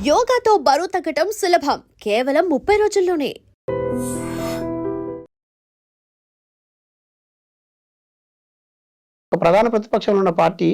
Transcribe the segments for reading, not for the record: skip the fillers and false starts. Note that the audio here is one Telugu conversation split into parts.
యోగాతో బరువు తగ్గటం సులభం కేవలం 30 రోజుల్లోనే. ప్రధాన ప్రతిపక్షంలో ఉన్న పార్టీ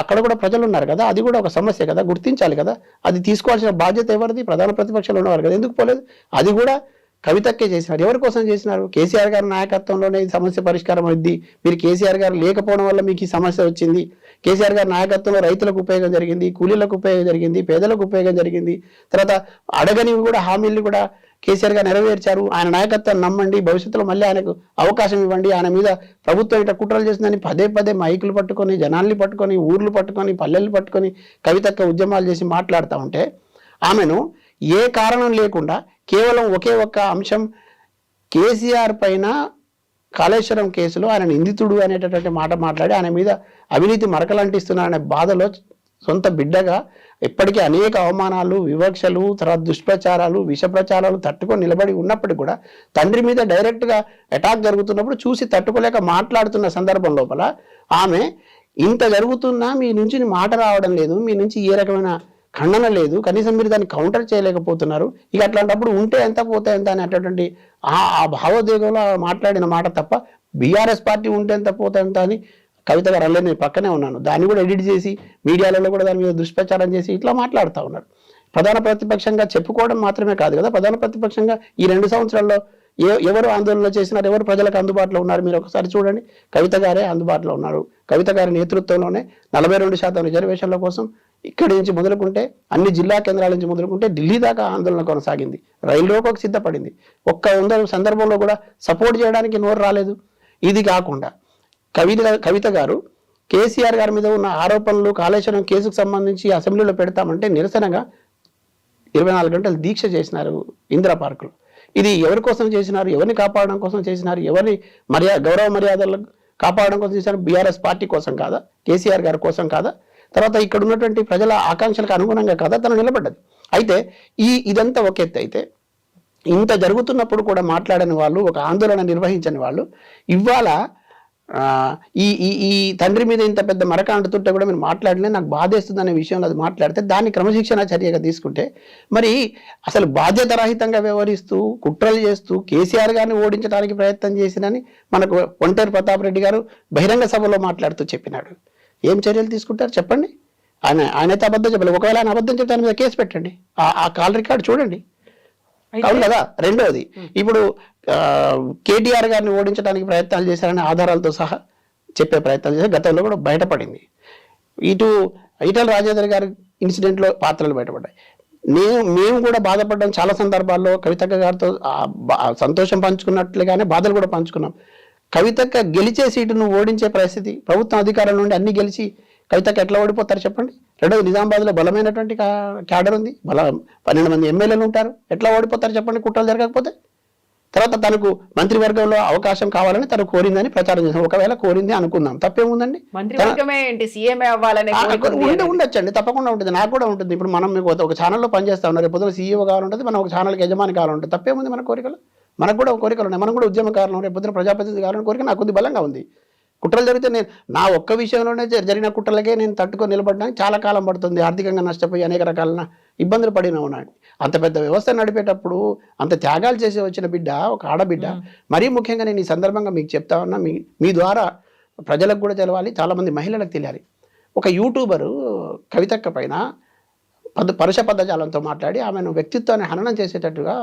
అక్కడ కూడా ప్రజలు ఉన్నారు కదా, అది కూడా ఒక సమస్య కదా, గుర్తించాలి కదా. అది తీసుకోవాల్సిన బాధ్యత ఎవరిది? ప్రధాన ప్రతిపక్షంలో ఉన్నవారు కదా. ఎందుకు పోలేదు? అది కూడా కవితక్కే చేసినారు. ఎవరి కోసం చేసినారు? కేసీఆర్ గారి నాయకత్వంలోనే ఈ సమస్య పరిష్కారం అయింది. మీరు కేసీఆర్ గారు లేకపోవడం వల్ల మీకు ఈ సమస్య వచ్చింది. కేసీఆర్ గారి నాయకత్వంలో రైతులకు ఉపయోగం జరిగింది, కూలీలకు ఉపయోగం జరిగింది, పేదలకు ఉపయోగం జరిగింది. తర్వాత అడగనివి కూడా హామీలు కూడా కేసీఆర్ గారు నెరవేర్చారు. ఆయన నాయకత్వాన్ని నమ్మండి, భవిష్యత్తులో మళ్ళీ ఆయనకు అవకాశం ఇవ్వండి, ఆయన మీద ప్రభుత్వం ఇట్లా కుట్రలు చేసిందని పదే పదే మైకులు పట్టుకొని, జనాల్ని పట్టుకొని, ఊర్లు పట్టుకొని, పల్లెలు పట్టుకొని కవితక్క ఉద్యమాలు చేసి మాట్లాడుతూ ఉంటే ఆమెను ఏ కారణం లేకుండా కేవలం ఒకే ఒక్క అంశం, కేసీఆర్ పైన కాళేశ్వరం కేసులో ఆయన నిందితుడు అనేటటువంటి మాట మాట్లాడి ఆయన మీద అవినీతి మరకలంటిస్తున్నారనే బాధలో సొంత బిడ్డగా ఇప్పటికీ అనేక అవమానాలు, వివక్షలు, తర్వాత దుష్ప్రచారాలు, విష ప్రచారాలు తట్టుకొని నిలబడి ఉన్నప్పటికీ కూడా తండ్రి మీద డైరెక్ట్గా అటాక్ జరుగుతున్నప్పుడు చూసి తట్టుకోలేక మాట్లాడుతున్న సందర్భం లోపల ఆమె ఇంత జరుగుతున్నా మీ నుంచి మాట రావడం లేదు, మీ నుంచి ఏ రకమైన ఖండన లేదు, కనీసం మీరు దాన్ని కౌంటర్ చేయలేకపోతున్నారు. ఇక అట్లాంటప్పుడు ఉంటే ఎంత పోతే ఎంత అనేటటువంటి ఆ భావోద్వేగంలో మాట్లాడిన మాట తప్ప బీఆర్ఎస్ పార్టీ ఉంటే ఎంత పోతే ఎంత అని కవిత గారు అల్లే నేను పక్కనే ఉన్నాను. దాన్ని కూడా ఎడిట్ చేసి మీడియాలలో కూడా దాని మీద దుష్ప్రచారం చేసి ఇట్లా మాట్లాడుతూ ఉన్నారు. ప్రధాన ప్రతిపక్షంగా చెప్పుకోవడం మాత్రమే కాదు కదా, ప్రధాన ప్రతిపక్షంగా ఈ 2 సంవత్సరాల్లో ఎవరు ఆందోళన చేసినారు, ఎవరు ప్రజలకు అందుబాటులో ఉన్నారు? మీరు ఒకసారి చూడండి. కవిత గారే అందుబాటులో ఉన్నారు. కవిత గారి నేతృత్వంలోనే 42% రిజర్వేషన్ల కోసం ఇక్కడి నుంచి మొదలుకుంటే అన్ని జిల్లా కేంద్రాల నుంచి మొదలుకుంటే ఢిల్లీ దాకా ఆందోళన కొనసాగింది. రైలు రోకోకు సిద్ధపడింది. ఒక్క సందర్భంలో కూడా సపోర్ట్ చేయడానికి నోరు రాలేదు. ఇది కాకుండా కవిత గారు కేసీఆర్ గారి మీద ఉన్న ఆరోపణలు, కాళేశ్వరం కేసుకు సంబంధించి అసెంబ్లీలో పెడతామంటే నిరసనగా 24 గంటలు దీక్ష చేసినారు ఇందిరా పార్కులో. ఇది ఎవరి కోసం చేసినారు? ఎవరిని కాపాడడం కోసం చేసినారు? ఎవరిని గౌరవ మర్యాదలు కాపాడడం కోసం చేసినారు? బీఆర్ఎస్ పార్టీ కోసం కాదా? కేసీఆర్ గారి కోసం కాదా? తర్వాత ఇక్కడ ఉన్నటువంటి ప్రజల ఆకాంక్షలకు అనుగుణంగా కాదా తను నిలబడ్డది? అయితే ఇదంతా ఒక ఎత్తు అయితే, ఇంత జరుగుతున్నప్పుడు కూడా మాట్లాడని వాళ్ళు, ఒక ఆందోళన నిర్వహించని వాళ్ళు ఇవాళ ఈ తండ్రి మీద ఇంత పెద్ద మరక అంటుతుంటే కూడా మీరు మాట్లాడలే, నాకు బాధేస్తుంది అనే విషయంలో అది మాట్లాడితే దాన్ని క్రమశిక్షణ చర్యగా తీసుకుంటే, మరి అసలు బాధ్యత రహితంగా వ్యవహరిస్తూ కుట్రలు చేస్తూ కేసీఆర్ గారిని ఓడించడానికి ప్రయత్నం చేసినని మనకు ఒంటేరు ప్రతాప్ రెడ్డి గారు బహిరంగ సభలో మాట్లాడుతూ చెప్పినాడు. ఏం చర్యలు తీసుకుంటారు చెప్పండి? ఆయనైతే అబద్ధం చెప్పలేదు. ఒకవేళ ఆయన అబద్ధం చెప్తే ఆయన మీద కేసు పెట్టండి, ఆ కాల్ రికార్డు చూడండి. అవును కదా. రెండవది, ఇప్పుడు కేటీఆర్ గారిని ఓడించడానికి ప్రయత్నాలు చేశారని ఆధారాలతో సహా చెప్పే ప్రయత్నాలు చేశారు. గతంలో కూడా బయటపడింది. ఇటు ఈటెల రాజేందర్ గారి ఇన్సిడెంట్లో పాత్రలు బయటపడ్డాయి. మేము కూడా బాధపడ్డాం చాలా సందర్భాల్లో. కవితక్క గారితో సంతోషం పంచుకున్నట్లుగానే బాధలు కూడా పంచుకున్నాం. కవితక్క గెలిచే సీటును ఓడించే పరిస్థితి, ప్రభుత్వం అధికారం నుండి అన్ని గెలిచి కవితక్క ఎట్లా ఓడిపోతారు చెప్పండి? రెండోది, నిజామాబాద్లో బలమైనటువంటి క్యాడర్ ఉంది, 12 మంది ఎమ్మెల్యేలు ఉంటారు, ఎట్లా ఓడిపోతారు చెప్పండి కుట్రలు జరగకపోతే? తర్వాత తనకు మంత్రివర్గంలో అవకాశం కావాలని తను కోరిందని ప్రచారం చేశాం. ఒకవేళ కోరింది అనుకుందాం, తప్పేముందండి? ఉండొచ్చండి, తప్పకుండా ఉంటుంది. నాకు కూడా ఉంటుంది. ఇప్పుడు మనం ఒక ఛానల్లో పనిచేస్తా ఉన్నారు, రేపు పొద్దున సీఈఓ కావాలంటుంది, మనం ఒక ఛానల్కి యజమాని కావాలంటుంది. తప్పేముంది మన కోరికలు? మనకు కూడా కోరికలు ఉన్నాయి, మనం కూడా ఉద్యమకారులు, రేపు పొద్దున ప్రజాప్రతినిధి కావాలని కోరిక నాకు కొద్ది బలంగా ఉంది. కుట్రలు జరిగితే నేను నా ఒక్క విషయంలోనే జరిగిన కుట్రలకే నేను తట్టుకొని నిలబడడానికి చాలా కాలం పడుతుంది. ఆర్థికంగా నష్టపోయి అనేక రకాల ఇబ్బందులు పడిన ఉన్నాను. అంత పెద్ద వ్యవస్థ నడిపేటప్పుడు అంత త్యాగాలు చేసి వచ్చిన బిడ్డ, ఒక ఆడబిడ్డ. మరీ ముఖ్యంగా నేను ఈ సందర్భంగా మీకు చెప్తా ఉన్నా, మీ ద్వారా ప్రజలకు కూడా తెలవాలి, చాలామంది మహిళలకు తెలియాలి. ఒక యూట్యూబరు కవితక్క పైన పరుష పదజాలంతో మాట్లాడి ఆమెను వ్యక్తిత్వాన్ని హననం చేసేటట్టుగా,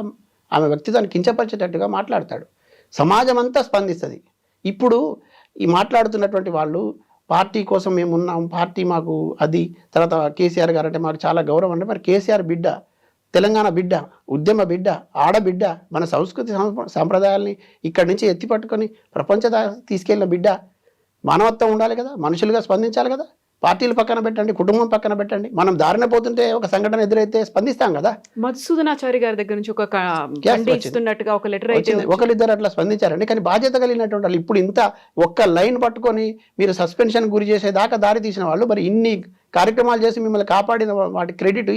ఆమె వ్యక్తిత్వాన్ని కించపరిచేటట్టుగా మాట్లాడతాడు. సమాజం అంతా స్పందిస్తుంది. ఇప్పుడు ఈ మాట్లాడుతున్నటువంటి వాళ్ళు పార్టీ కోసం మేము ఉన్నాం, పార్టీ మాకు అది, తర్వాత కేసీఆర్ గారు అంటే మాకు చాలా గౌరవం అంటే, మరి కేసీఆర్ బిడ్డ, తెలంగాణ బిడ్డ, ఉద్యమ బిడ్డ, ఆడబిడ్డ, మన సంస్కృతి సాంప్రదాయాల్ని ఇక్కడి నుంచి ఎత్తి పట్టుకొని ప్రపంచ తీసుకెళ్ళిన బిడ్డ. మానవత్వం ఉండాలి కదా, మనుషులుగా స్పందించాలి కదా. పార్టీలు పక్కన పెట్టండి, కుటుంబం పక్కన పెట్టండి, మనం దారిన పోతుంటే ఒక సంఘటన ఎదురైతే స్పందిస్తాం కదా. మధుసూదనాచారి గారి దగ్గర నుంచి ఒక లెటర్ వచ్చింది, ఒకరిద్దరు అట్లా స్పందించారండి. కానీ బాధ్యత కలిగినటువంటి వాళ్ళు ఇప్పుడు ఇంత ఒక్క లైన్ పట్టుకొని మీరు సస్పెన్షన్ గురి చేసేదాకా దారి తీసిన వాళ్ళు, మరి ఇన్ని కార్యక్రమాలు చేసి మిమ్మల్ని కాపాడిన వాటి క్రెడిట్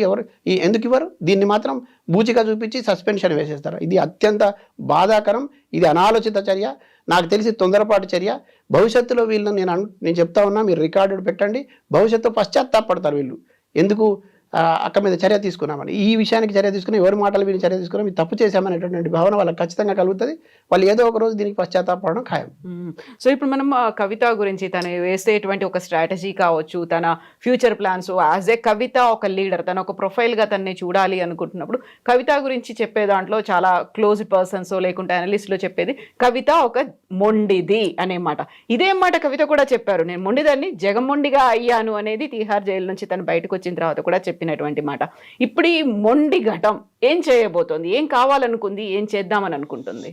ఎందుకు ఇవ్వరు? దీన్ని మాత్రం బూచిగా చూపించి సస్పెన్షన్ వేసేస్తారు. ఇది అత్యంత బాధాకరం, ఇది అనాలోచిత చర్య, నాకు తెలిసి తొందరపాటు చర్య. భవిష్యత్తులో వీళ్ళని నేను చెప్తా ఉన్నా, మీరు రికార్డు పెట్టండి, భవిష్యత్తులో పశ్చాత్తాపడతారు వీళ్ళు. ఎందుకు అక్క మీద చర్య తీసుకున్నామని, ఈ విషయానికి చర్య తీసుకుని ఎవరి మాటలు విని చర్య తీసుకున్నాం, ఇది తప్పు చేశామనేటటువంటి భావన వాళ్ళకి ఖచ్చితంగా కలుగుతుంది. వాళ్ళు ఏదో ఒక రోజు దీనికి పశ్చాత్తాపడడం ఖాయం. సో ఇప్పుడు మనం కవిత గురించి తను వేసేటువంటి ఒక స్ట్రాటజీ కావచ్చు, తన ఫ్యూచర్ ప్లాన్స్, యాజ్ ఏ కవిత ఒక లీడర్, తన ఒక ప్రొఫైల్గా తనని చూడాలి అనుకుంటున్నప్పుడు కవిత గురించి చెప్పే దాంట్లో చాలా క్లోజ్ పర్సన్స్ లేకుంటే అనలిస్ట్లో చెప్పేది కవిత ఒక మొండిది అనే మాట. ఇదే మాట కవిత కూడా చెప్పారు, నేను మొండిదాన్ని జగమొండిగా అయ్యాను అనేది తీహార్ జైలు నుంచి తను బయటకు వచ్చిన తర్వాత కూడా చెప్పినటువంటి మాట. ఇప్పుడు ఈ మొండి ఘటం ఏం చేయబోతోంది, ఏం కావాలనుకుంది, ఏం చేద్దామని అనుకుంటుంది?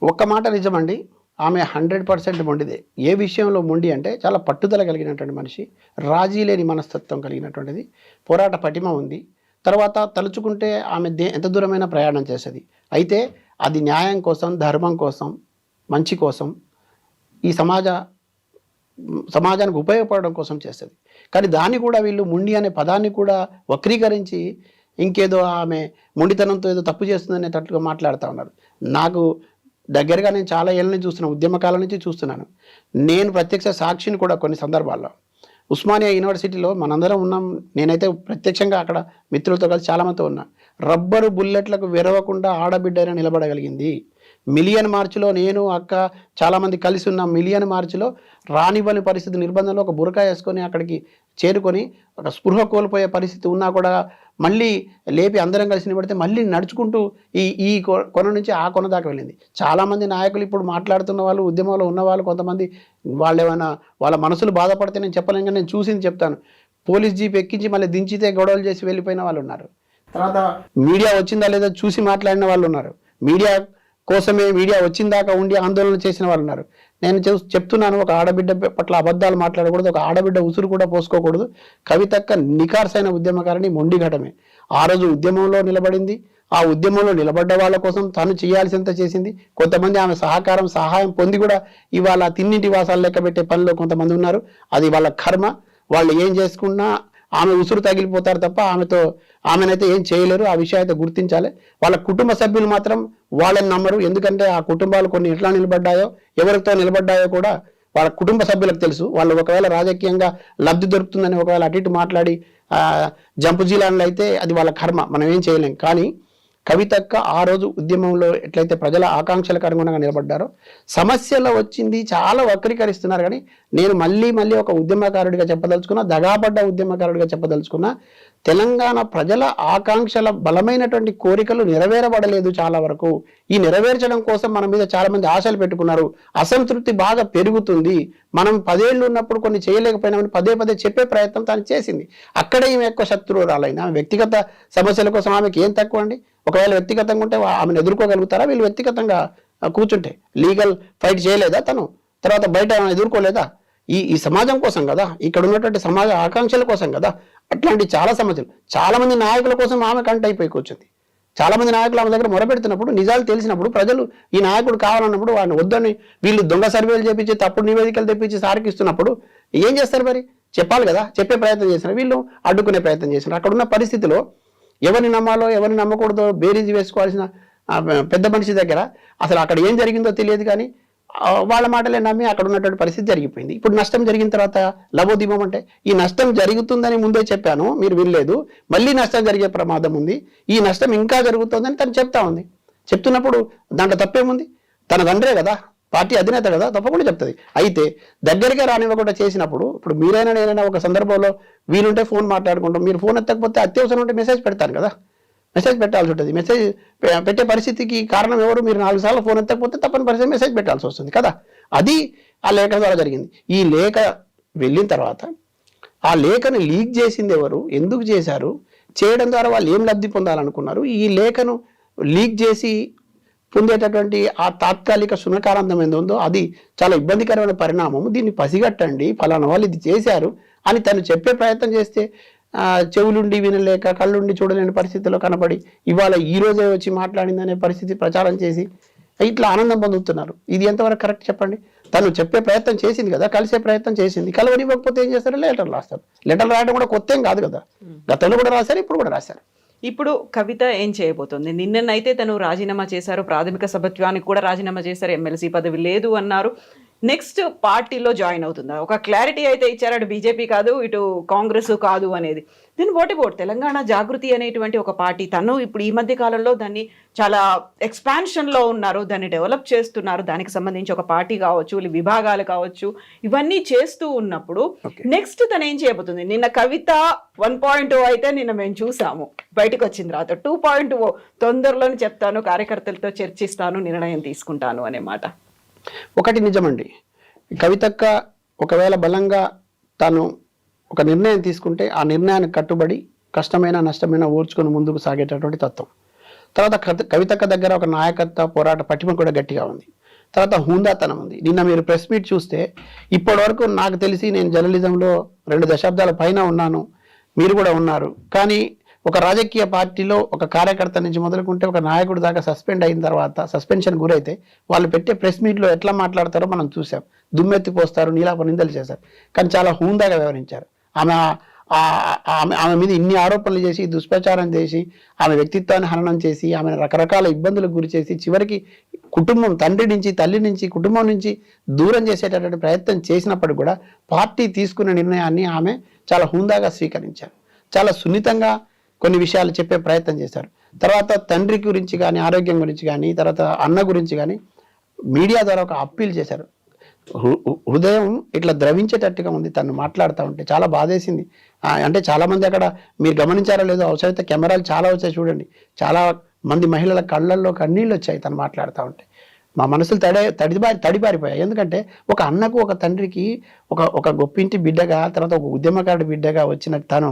ఒక్క మాట నిజమండి, ఆమె 100% మొండిదే. ఏ విషయంలో మొండి అంటే చాలా పట్టుదల కలిగినటువంటి మనిషి, రాజీ లేని మనస్తత్వం కలిగినటువంటిది, పోరాట పటిమ ఉంది. తర్వాత తలుచుకుంటే ఆమె ఎంత దూరమైనా ప్రయాణం చేస్తుంది. అయితే అది న్యాయం కోసం, ధర్మం కోసం, మంచి కోసం, ఈ సమాజానికి ఉపయోగపడడం కోసం చేస్తుంది. కానీ దాన్ని కూడా వీళ్ళు మొండి అనే పదాన్ని కూడా వక్రీకరించి ఇంకేదో ఆమె మొండితనంతో ఏదో తప్పు చేస్తుందనేటట్లుగా మాట్లాడుతూ ఉన్నారు. నాకు దగ్గరగా నేను చాలా ఏళ్ళ నుంచి చూస్తున్నాను, ఉద్యమకాలం నుంచి చూస్తున్నాను. నేను ప్రత్యక్ష సాక్షిని కూడా కొన్ని సందర్భాల్లో. ఉస్మానియా యూనివర్సిటీలో మనందరం ఉన్నాం, నేనైతే ప్రత్యక్షంగా అక్కడ మిత్రులతో కలిసి చాలామందితో ఉన్నా. రబ్బరు బుల్లెట్లకు విరవకుండా ఆడబిడ్డైనా నిలబడగలిగింది. మిలియన్ మార్చిలో నేను అక్క చాలామంది కలిసి ఉన్నాం. మిలియన్ మార్చిలో రానివ్వని పరిస్థితి, నిర్బంధంలో ఒక బురకా వేసుకొని అక్కడికి చేరుకొని ఒక స్పృహ కోల్పోయే పరిస్థితి ఉన్నా కూడా మళ్ళీ లేపి అందరం కలిసి నిలబడితే మళ్ళీ నడుచుకుంటూ ఈ కొన నుంచి ఆ కొన దాకా వెళ్ళింది. చాలామంది నాయకులు ఇప్పుడు మాట్లాడుతున్న వాళ్ళు, ఉద్యమంలో ఉన్నవాళ్ళు, కొంతమంది వాళ్ళు ఏమైనా వాళ్ళ మనసులు బాధపడితే నేను చెప్పలేను, కానీ నేను చూసింది చెప్తాను. పోలీస్ జీప్ ఎక్కించి మళ్ళీ దించితే గొడవలు చేసి వెళ్ళిపోయిన వాళ్ళు ఉన్నారు. తర్వాత మీడియా వచ్చిందా లేదా చూసి మాట్లాడిన వాళ్ళు ఉన్నారు. మీడియా కోసమే మీడియా వచ్చిందాకా ఉండి ఆందోళన చేసిన వాళ్ళు ఉన్నారు. నేను చెప్తున్నాను, ఒక ఆడబిడ్డ పట్ల అబద్ధాలు మాట్లాడకూడదు, ఒక ఆడబిడ్డ ఉసురు కూడా పోసుకోకూడదు. కవితక్క నికార్సైన ఉద్యమకారిణి, మొండి ఘటమే. ఆ రోజు ఉద్యమంలో నిలబడింది, ఆ ఉద్యమంలో నిలబడ్డ వాళ్ళ కోసం తను చేయాల్సినంత చేసింది. కొంతమంది ఆమె సహాయం పొంది కూడా ఇవాళ తిన్నింటి వాసాలు లెక్క పెట్టే పనిలో కొంతమంది ఉన్నారు. అది వాళ్ళ కర్మ. వాళ్ళు ఏం చేసుకున్నా ఆమె ఉసురు తగిలిపోతారు తప్ప ఆమెనైతే ఏం చేయలేరు. ఆ విషయం అయితే గుర్తించాలి. వాళ్ళ కుటుంబ సభ్యులు మాత్రం వాళ్ళని నమ్మరు. ఎందుకంటే ఆ కుటుంబాలు కొన్ని ఎట్లా నిలబడ్డాయో, ఎవరితో నిలబడ్డాయో కూడా వాళ్ళ కుటుంబ సభ్యులకు తెలుసు. వాళ్ళు ఒకవేళ రాజకీయంగా లబ్ధి దొరుకుతుందని ఒకవేళ అటు ఇటు మాట్లాడి జంపు జీలాన్లు అయితే అది వాళ్ళ కర్మ, మనం ఏం చేయలేం. కానీ కవితక్క ఆ రోజు ఉద్యమంలో ఎట్లయితే ప్రజల ఆకాంక్షలకు అనుగుణంగా నిలబడ్డారో, సమస్యలో వచ్చింది చాలా వక్రీకరిస్తున్నారు. కానీ నేను మళ్ళీ ఒక ఉద్యమకారుడిగా చెప్పదలుచుకున్నా, దగాపడ్డ ఉద్యమకారుడిగా చెప్పదలుచుకున్నా, తెలంగాణ ప్రజల ఆకాంక్షల బలమైనటువంటి కోరికలు నెరవేరబడలేదు చాలా వరకు. ఈ నెరవేర్చడం కోసం మన మీద చాలా మంది ఆశలు పెట్టుకున్నారు. అసంతృప్తి బాగా పెరుగుతుంది. మనం 10 ఏళ్ళు ఉన్నప్పుడు కొన్ని చేయలేకపోయినామని పదే చెప్పే ప్రయత్నం తాను చేసింది. అక్కడే ఈమె ఎక్కువ శత్రువురాలైన వ్యక్తిగత సమస్యల కోసం ఆమెకి ఏం తక్కువ అండి? ఒకవేళ వ్యక్తిగతంగా ఉంటే ఆమెను ఎదుర్కోగలుగుతారా? వీళ్ళు వ్యక్తిగతంగా కూర్చుంటే లీగల్ ఫైట్ చేయలేదా తను? తర్వాత బయట ఎదుర్కోలేదా? ఈ సమాజం కోసం కదా, ఇక్కడ ఉన్నటువంటి సమాజ ఆకాంక్షల కోసం కదా. అట్లాంటి చాలా సమస్యలు, చాలా మంది నాయకుల కోసం ఆమె కంట అయిపోయి కూర్చుంది. చాలా మంది నాయకులు ఆమె దగ్గర మొరపెడుతున్నప్పుడు, నిజాలు తెలిసినప్పుడు, ప్రజలు ఈ నాయకుడు కావాలన్నప్పుడు వాడిని వద్దని వీళ్ళు దొంగ సర్వేలు చేపించి తప్పుడు నివేదికలు తెప్పించి సారికిస్తున్నప్పుడు ఏం చేస్తారు? మరి చెప్పాలి కదా. చెప్పే ప్రయత్నం చేసినారు, వీళ్ళు అడ్డుకునే ప్రయత్నం చేసినారు. అక్కడ ఉన్న పరిస్థితిలో ఎవరిని నమ్మాలో ఎవరిని నమ్మకూడదో బేరీజు వేసుకోవాల్సిన పెద్ద మనిషి దగ్గర అసలు అక్కడ ఏం జరిగిందో తెలియదు. కానీ వాళ్ళ మాటలే నమ్మి అక్కడ ఉన్నటువంటి పరిస్థితి జరిగిపోయింది. ఇప్పుడు నష్టం జరిగిన తర్వాత లబోదీపం అంటే, ఈ నష్టం జరుగుతుందని ముందే చెప్పాను, మీరు వినలేదు, మళ్ళీ నష్టం జరిగే ప్రమాదం ఉంది, ఈ నష్టం ఇంకా జరుగుతుందని తను చెప్తా ఉంది. చెప్తున్నప్పుడు దాంట్లో తప్పేముంది? తన తండ్రే కదా, పార్టీ అధినేత కదా, తప్పకుండా చెప్తుంది. అయితే దగ్గరగా రానివ్వకుండా చేసినప్పుడు, ఇప్పుడు మీరైనా నేనైనా ఒక సందర్భంలో వీలుంటే ఫోన్ మాట్లాడుకుంటాం, మీరు ఫోన్ ఎత్తకపోతే అత్యవసరం ఉంటే మెసేజ్ పెడతారు కదా, మెసేజ్ పెట్టాల్సి ఉంటుంది. మెసేజ్ పెట్టే పరిస్థితికి కారణం ఎవరు? మీరు 4 సార్లు ఫోన్ ఎత్తకపోతే తప్పని పరిస్థితి మెసేజ్ పెట్టాల్సి వస్తుంది కదా. అది ఆ లేఖ ద్వారా జరిగింది. ఈ లేఖ వెళ్ళిన తర్వాత ఆ లేఖను లీక్ చేసింది ఎవరు, ఎందుకు చేశారు, చేయడం ద్వారా వాళ్ళు ఏం లబ్ధి పొందాలనుకున్నారు, ఈ లేఖను లీక్ చేసి పొందేటటువంటి ఆ తాత్కాలిక సునకానందం ఏందో అది చాలా ఇబ్బందికరమైన పరిణామం. దీన్ని పసిగట్టండి, ఫలానా వాళ్ళు ఇది చేశారు అని తను చెప్పే ప్రయత్నం చేస్తే చెవులుండి వినలేక కళ్ళుండి చూడలేని పరిస్థితిలో కనబడి ఇవాళ ఈ రోజే వచ్చి మాట్లాడిందనే పరిస్థితి ప్రచారం చేసి ఇట్లా ఆనందం పొందుతున్నారు. ఇది ఎంతవరకు కరెక్ట్ చెప్పండి? తను చెప్పే ప్రయత్నం చేసింది కదా, కలిసే ప్రయత్నం చేసింది. కలవనివ్వకపోతే ఏం చేస్తారు? లెటర్లు రాస్తారు. లెటర్లు రాయడం కూడా కొత్త ఏం కాదు కదా, గతంలో కూడా రాశారు, ఇప్పుడు కూడా రాశారు. ఇప్పుడు కవిత ఏం చేయబోతుంది? నిన్ననైతే తను రాజీనామా చేశారు, ప్రాథమిక సభ్యత్వానికి కూడా రాజీనామా చేశారు, ఎమ్మెల్సీ పదవి లేదు అన్నారు. నెక్స్ట్ పార్టీలో జాయిన్ అవుతుందా? ఒక క్లారిటీ అయితే ఇచ్చారు, అటు బీజేపీ కాదు ఇటు కాంగ్రెస్ కాదు అనేది. దీని వాట్ అబౌట్ తెలంగాణ జాగృతి అనేటువంటి ఒక పార్టీ, తను ఇప్పుడు ఈ మధ్య కాలంలో దాన్ని చాలా ఎక్స్పాన్షన్లో ఉన్నారు, దాన్ని డెవలప్ చేస్తున్నారు, దానికి సంబంధించి ఒక పార్టీ కావచ్చు, విభాగాలు కావచ్చు, ఇవన్నీ చేస్తూ ఉన్నప్పుడు నెక్స్ట్ తను ఏం చేయబోతుంది? నిన్న కవిత 1.0 అయితే నిన్న మేము చూసాము, బయటకు వచ్చిన తర్వాత 2.0 తొందరలోనే చెప్తాను, కార్యకర్తలతో చర్చిస్తాను, నిర్ణయం తీసుకుంటాను అనే మాట. ఒకటి నిజమండి, కవితక్క ఒకవేళ బలంగా తాను ఒక నిర్ణయం తీసుకుంటే ఆ నిర్ణయానికి కట్టుబడి కష్టమైన నష్టమైన ఓర్చుకొని ముందుకు సాగేటటువంటి తత్వం. తర్వాత కవితక్క దగ్గర ఒక నాయకత్వ పోరాట పటిమ కూడా గట్టిగా ఉంది. తర్వాత హుందాతనం ఉంది. నిన్న మీరు ప్రెస్ మీట్ చూస్తే ఇప్పటి వరకు నాకు తెలిసి నేను జర్నలిజంలో 2 దశాబ్దాల పైన ఉన్నాను, మీరు కూడా ఉన్నారు, కానీ ఒక రాజకీయ పార్టీలో ఒక కార్యకర్త నుంచి మొదలుకుంటే ఒక నాయకుడు దాకా సస్పెండ్ అయిన తర్వాత, సస్పెన్షన్ గురైతే వాళ్ళు పెట్టే ప్రెస్ మీట్లో ఎట్లా మాట్లాడతారో మనం చూసాం. దుమ్మెత్తి పోస్తారు, నీలాప నిందలు చేశారు, కానీ చాలా హూందాగా వ్యవహరించారు. ఆమె మీద ఇన్ని ఆరోపణలు చేసి, దుష్ప్రచారం చేసి, ఆమె వ్యక్తిత్వాన్ని హననం చేసి, ఆమెను రకరకాల ఇబ్బందులకు గురి చేసి, చివరికి కుటుంబం, తండ్రి నుంచి, తల్లి నుంచి, కుటుంబం నుంచి దూరం చేసేటటువంటి ప్రయత్నం చేసినప్పుడు కూడా పార్టీ తీసుకున్న నిర్ణయాన్ని ఆమె చాలా హుందాగా స్వీకరించారు. చాలా సున్నితంగా కొన్ని విషయాలు చెప్పే ప్రయత్నం చేశారు. తర్వాత తండ్రి గురించి కానీ, ఆరోగ్యం గురించి కానీ, తర్వాత అన్న గురించి కానీ మీడియా ద్వారా ఒక అప్పీల్ చేశారు. హృదయం ఇట్లా ద్రవించేటట్టుగా ఉంది తను మాట్లాడుతూ ఉంటే, చాలా బాధేసింది. అంటే చాలామంది అక్కడ మీరు గమనించారో లేదో, అవసరమైతే కెమెరాలు చాలా వచ్చాయి చూడండి, చాలా మంది మహిళల కళ్ళల్లో కన్నీళ్ళు వచ్చాయి తను మాట్లాడుతూ ఉంటే. మా మనసులు తడిపారిపోయాయి. ఎందుకంటే ఒక అన్నకు, ఒక తండ్రికి, ఒక గొప్పింటి బిడ్డగా, తర్వాత ఒక ఉద్యమకారుడి బిడ్డగా వచ్చిన తను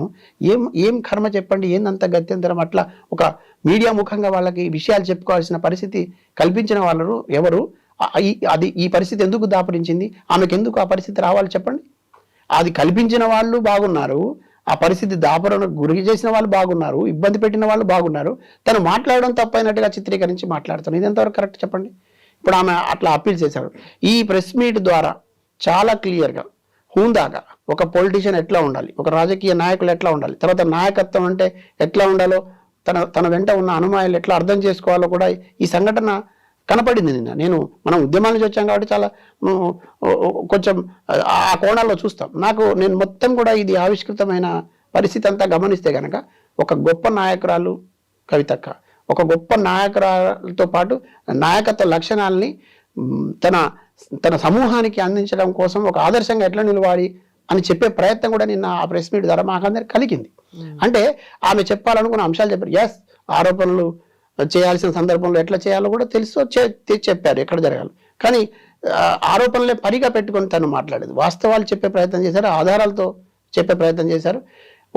ఏం కర్మ చెప్పండి, ఏందంత గత్యంతరం? అట్లా ఒక మీడియా ముఖంగా వాళ్ళకి విషయాలు చెప్పుకోవాల్సిన పరిస్థితి కల్పించిన వాళ్ళు ఎవరు? ఈ పరిస్థితి ఎందుకు దాపరించింది? ఆమెకు ఎందుకు ఆ పరిస్థితి రావాలి చెప్పండి? అది కల్పించిన వాళ్ళు బాగున్నారు, ఆ పరిస్థితి దాపరణ గురి చేసిన వాళ్ళు బాగున్నారు, ఇబ్బంది పెట్టిన వాళ్ళు బాగున్నారు, తను మాట్లాడడం తప్పైనట్టుగా చిత్రీకరించి మాట్లాడుతాను. ఇది ఎంతవరకు కరెక్ట్ చెప్పండి? ఇప్పుడు ఆమె అట్లా అప్పీల్ చేశాడు. ఈ ప్రెస్ మీట్ ద్వారా చాలా క్లియర్గా, హూందాగా ఒక పొలిటీషియన్ ఎట్లా ఉండాలి, ఒక రాజకీయ నాయకులు ఎట్లా ఉండాలి, తర్వాత నాయకత్వం అంటే ఎట్లా ఉండాలో, తన వెంట ఉన్న అనుమానాలు ఎట్లా అర్థం చేసుకోవాలో కూడా ఈ సంఘటన కనపడింది నిన్న. మనం ఉద్యమాల నుంచి వచ్చాం కాబట్టి చాలా కొంచెం ఆ కోణాల్లో చూస్తాం. నేను మొత్తం కూడా ఇది ఆవిష్కృతమైన పరిస్థితి అంతా గమనిస్తే కనుక ఒక గొప్ప నాయకురాలు కవితక్క, ఒక గొప్ప నాయకురాలతో పాటు నాయకత్వ లక్షణాలని తన సమూహానికి అందించడం కోసం ఒక ఆదర్శంగా ఎట్లా నిలవాలి అని చెప్పే ప్రయత్నం కూడా నిన్న ఆ ప్రెస్ మీట్ ద్వారా మాకందరికి కలిగింది. అంటే ఆమె చెప్పాలనుకున్న అంశాలు చెప్పారు. ఎస్, ఆరోపణలు చేయాల్సిన సందర్భంలో ఎట్లా చేయాలో కూడా తెలుసు, చెప్పారు ఎక్కడ జరగాలి. కానీ ఆరోపణలే పరిగా పెట్టుకొని తను మాట్లాడేది. వాస్తవాలు చెప్పే ప్రయత్నం చేశారు, ఆధారాలతో చెప్పే ప్రయత్నం చేశారు,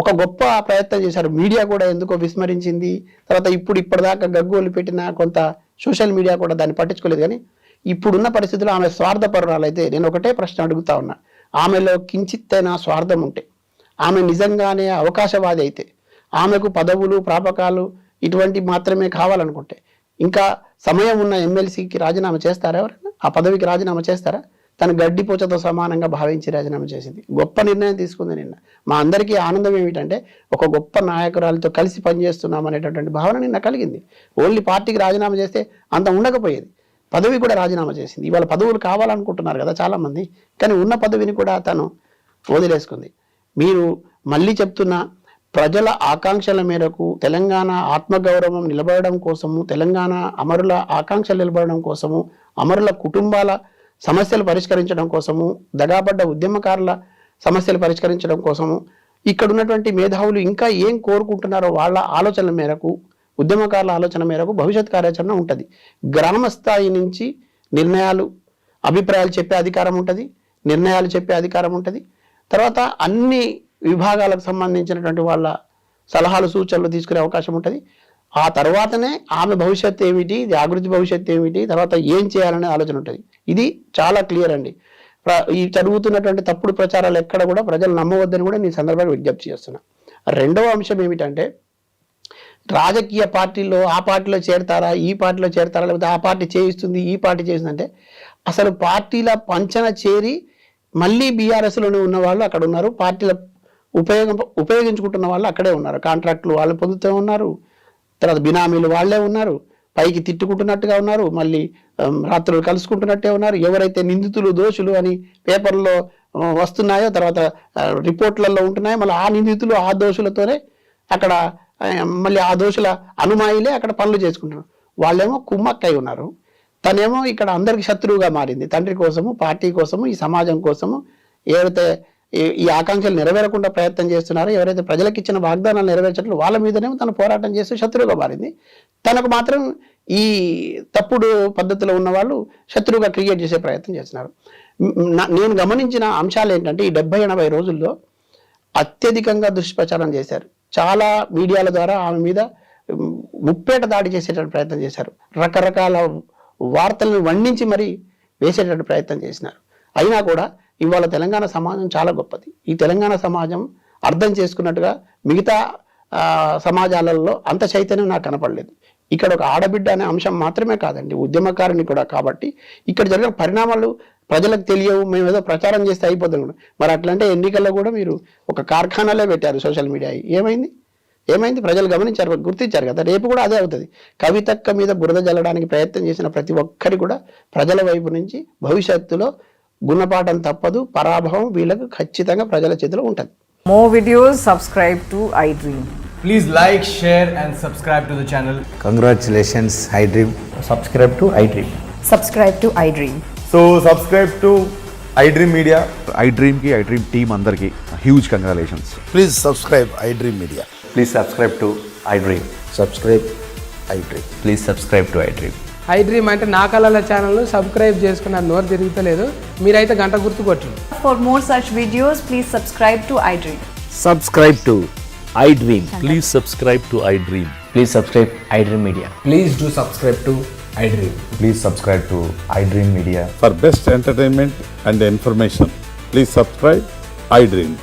ఒక గొప్ప ప్రయత్నం చేశారు. మీడియా కూడా ఎందుకో విస్మరించింది. తర్వాత ఇప్పటిదాకా గగ్గోలు పెట్టిన కొంత సోషల్ మీడియా కూడా దాన్ని పట్టించుకోలేదు. కానీ ఇప్పుడున్న పరిస్థితుల్లో ఆమె స్వార్థపరురాలైతే నేను ఒకటే ప్రశ్న అడుగుతా ఉన్నా, ఆమెలో కించిత్తైనా స్వార్థం ఉంటే, ఆమె నిజంగానే అవకాశవాది అయితే, ఆమెకు పదవులు ప్రాపకాలు ఇటువంటి మాత్రమే కావాలనుకుంటే ఇంకా సమయం ఉన్న ఎమ్మెల్సీకి రాజీనామా చేస్తారా? ఎవరైనా ఆ పదవికి రాజీనామా చేస్తారా? తను గడ్డిపోచతో సమానంగా భావించి రాజీనామా చేసింది. గొప్ప నిర్ణయం తీసుకుంది నిన్న. మా అందరికీ ఆనందం ఏమిటంటే ఒక గొప్ప నాయకురాలతో కలిసి పనిచేస్తున్నాం అనేటటువంటి భావన నిన్న కలిగింది. ఓన్లీ పార్టీకి రాజీనామా చేస్తే అంత ఉండకపోయేది, పదవి కూడా రాజీనామా చేసింది. ఇవాళ పదవులు కావాలనుకుంటున్నారు కదా చాలామంది, కానీ ఉన్న పదవిని కూడా తను వదిలేసుకుంది. మీరు మళ్ళీ చెప్తున్నా, ప్రజల ఆకాంక్షల మేరకు తెలంగాణ ఆత్మగౌరవం నిలబడడం కోసము, తెలంగాణ అమరుల ఆకాంక్షలు నిలబడడం కోసము, అమరుల కుటుంబాల సమస్యలు పరిష్కరించడం కోసము, దగాపడ్డ ఉద్యమకారుల సమస్యలు పరిష్కరించడం కోసము ఇక్కడ ఉన్నటువంటి మేధావులు ఇంకా ఏం కోరుకుంటున్నారో వాళ్ళ ఆలోచనల మేరకు, ఉద్యమకారుల ఆలోచన మేరకు భవిష్యత్ కార్యాచరణ ఉంటుంది. గ్రామ స్థాయి నుంచి నిర్ణయాలు, అభిప్రాయాలు చెప్పే అధికారం ఉంటుంది, నిర్ణయాలు చెప్పే అధికారం ఉంటుంది. తర్వాత అన్ని విభాగాలకు సంబంధించినటువంటి వాళ్ళ సలహాలు సూచనలు తీసుకునే అవకాశం ఉంటుంది. ఆ తర్వాతనే ఆమె భవిష్యత్తు ఏమిటి, జాగృతి భవిష్యత్తు ఏమిటి, తర్వాత ఏం చేయాలనే ఆలోచన ఉంటుంది. ఇది చాలా క్లియర్ అండి. ఈ జరుగుతున్నటువంటి తప్పుడు ప్రచారాలు ఎక్కడ కూడా ప్రజలు నమ్మవద్దని కూడా నేను సందర్భంగా విజ్ఞప్తి చేస్తున్నా. రెండవ అంశం ఏమిటంటే, రాజకీయ పార్టీల్లో ఆ పార్టీలో చేరతారా, ఈ పార్టీలో చేరతారా, లేకపోతే ఆ పార్టీ చేయిస్తుంది ఈ పార్టీ చేస్తుందంటే, అసలు పార్టీల పంచన చేరి మళ్ళీ బీఆర్ఎస్లోనే ఉన్న వాళ్ళు అక్కడ ఉన్నారు, పార్టీల ఉపయోగించుకుంటున్న వాళ్ళు అక్కడే ఉన్నారు, కాంట్రాక్టులు వాళ్ళు పొందుతూ ఉన్నారు, తర్వాత బినామీలు వాళ్ళే ఉన్నారు, పైకి తిట్టుకుంటున్నట్టుగా ఉన్నారు, మళ్ళీ రాత్రులు కలుసుకుంటున్నట్టే ఉన్నారు. ఎవరైతే నిందితులు దోషులు అని పేపర్లో వస్తున్నాయో, తర్వాత రిపోర్ట్లలో ఉంటున్నాయో, మళ్ళీ ఆ నిందితులు ఆ దోషులతోనే అక్కడ మళ్ళీ ఆ దోషుల అనుమాయిలే అక్కడ పనులు చేసుకుంటున్నారు. వాళ్ళేమో కుమ్మక్కై ఉన్నారు, తనేమో ఇక్కడ అందరికి శత్రువుగా మారింది. తండ్రి కోసము, పార్టీ కోసము, ఈ సమాజం కోసము ఎవరైతే ఈ ఆకాంక్షలు నెరవేరకుండా ప్రయత్నం చేస్తున్నారో, ఎవరైతే ప్రజలకు ఇచ్చిన వాగ్దానాలు నెరవేర్చట్లు వాళ్ళ మీదనేమో తను పోరాటం చేస్తూ శత్రువుగా మారింది. తనకు మాత్రం ఈ తప్పుడు పద్ధతిలో ఉన్న వాళ్ళు శత్రువుగా క్రియేట్ చేసే ప్రయత్నం చేస్తున్నారు. నేను గమనించిన అంశాలు ఏంటంటే, ఈ 70-80 రోజుల్లో అత్యధికంగా దుష్ప్రచారం చేశారు. చాలా మీడియాల ద్వారా ఆమె మీద ముప్పేట దాడి చేసేటువంటి ప్రయత్నం చేశారు. రకరకాల వార్తలను వండించి మరీ వేసేటువంటి ప్రయత్నం చేసినారు. అయినా కూడా ఇవాళ తెలంగాణ సమాజం చాలా గొప్పది. ఈ తెలంగాణ సమాజం అర్థం చేసుకున్నట్టుగా మిగతా సమాజాలలో అంత చైతన్యం నాకు కనపడలేదు. ఇక్కడ ఒక ఆడబిడ్డ అనే అంశం మాత్రమే కాదండి, ఉద్యమకారుని కూడా. కాబట్టి ఇక్కడ జరిగిన పరిణామాలు ప్రజలకు తెలియవు, మేము ఏదో ప్రచారం చేస్తే అయిపోతుంది. మరి అట్లంటే ఎన్నికల్లో కూడా మీరు ఒక కార్ఖానాలే పెట్టారు సోషల్ మీడియా. ఏమైంది ప్రజలు గమనించారు, గుర్తించారు కదా. రేపు కూడా అదే అవుతుంది. కవితక్క మీద బురద జల్లడానికి ప్రయత్నం చేసిన ప్రతి ఒక్కరి కూడా ప్రజల వైపు నుంచి భవిష్యత్తులో గుణపాఠం తప్పదు, పరాభవం వీళ్ళకు ఖచ్చితంగా ప్రజల చేతిలో ఉంటుంది. More videos, subscribe to iDream. Please like, share and subscribe to the channel. Congratulations, iDream. Subscribe to iDream. Subscribe to iDream. So subscribe to iDream Media. iDream की iDream team अंदर की huge congratulations. Please subscribe iDream Media. Please subscribe to iDream. Subscribe iDream. Please subscribe to iDream. iDream అంటే నా కళల ఛానల్ సబ్స్క్రైబ్ చేసుకున్నారు, నోరు తిరుగుతలేదు. మీరైతే గంట గుర్తు కొట్టండి. For more such videos, please subscribe to iDream. Subscribe to iDream. Please subscribe to iDream. Please subscribe iDream Media. Please do subscribe to iDream. Please subscribe to iDream Media. For best entertainment and information, please subscribe iDream.